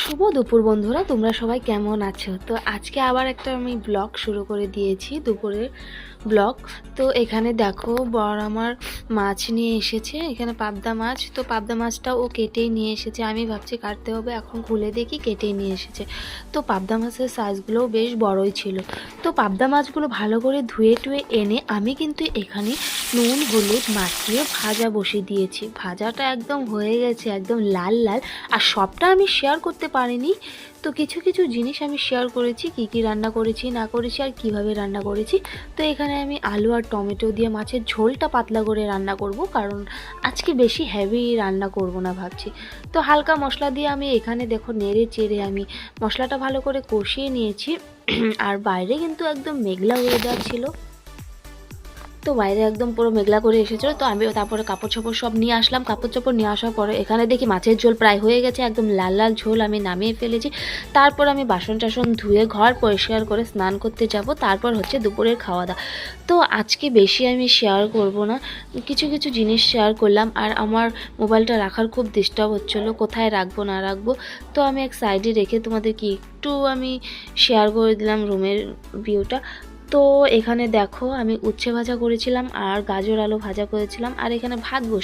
শুভ দুপুর বন্ধুরা, তোমরা সবাই কেমন আছো? তো আজকে আবার একটা আমি ব্লগ শুরু করে দিয়েছি, দুপুরের ব্লগ। তো এখানে দেখো বর আমার মাছ নিয়ে এসেছে, এখানে পাবদা মাছ। তো পাবদা মাছটা ও কেটেই নিয়ে এসেছে, আমি ভাবছি কাটতে হবে, এখন খুলে দেখি কেটেই নিয়ে এসেছে। তো পাবদা মাছের সাইজগুলোও বেশ বড়ই ছিল। তো পাবদা মাছগুলো ভালো করে ধুয়ে টুয়ে এনে আমি কিন্তু এখানে নুন হলুদ মাখিয়ে ভাজা বসিয়ে দিয়েছি। ভাজাটা একদম হয়ে গেছে, একদম লাল লাল। আর সবটা আমি শেয়ার করতে পারিনি, তো কিছু কিছু জিনিস আমি শেয়ার করেছি, কি কি রান্না করেছি না করেছি আর কিভাবে রান্না করেছি। তো এখানে আমি আলু আর টমেটো দিয়ে মাছের ঝোলটা পাতলা করে রান্না করব, কারণ আজকে বেশি হেভি রান্না করব না ভাবছি। তো হালকা মশলা দিয়ে আমি এখানে দেখো নেড়ে চেড়ে আমি মশলাটা ভালো করে কষিয়ে নিয়েছি। আর বাইরে কিন্তু একদম মেঘলা ওয়েদার ছিল, তো বাইরে একদম পুরো মেঘলা করে এসেছিলো। তো আমি তারপরে কাপড় চোপড় সব নিয়ে আসলাম। কাপড় চোপড় নিয়ে আসার পরে এখানে দেখি মাছের ঝোল প্রায় হয়ে গেছে, একদম লাল লাল ঝোল আমি নামিয়ে ফেলেছি। তারপর আমি বাসন টাসন ধুয়ে ঘর পরিষ্কার করে স্নান করতে যাব। তারপর হচ্ছে দুপুরের খাওয়া দাওয়া। তো আজকে বেশি আমি শেয়ার করব না, কিছু কিছু জিনিস শেয়ার করলাম। আর আমার মোবাইলটা রাখার খুব ডিস্টার্ব হচ্ছিলো, কোথায় রাখবো না রাখবো। তো আমি এক সাইডে রেখে তোমাদেরকে একটু আমি শেয়ার করে দিলাম রুমের ভিউটা। তো এখানে দেখো আমি উচ্ছে ভাজা করেছিলাম আর গাজর আলু ভাজা করেছিলাম, আর এখানে ভাত বসে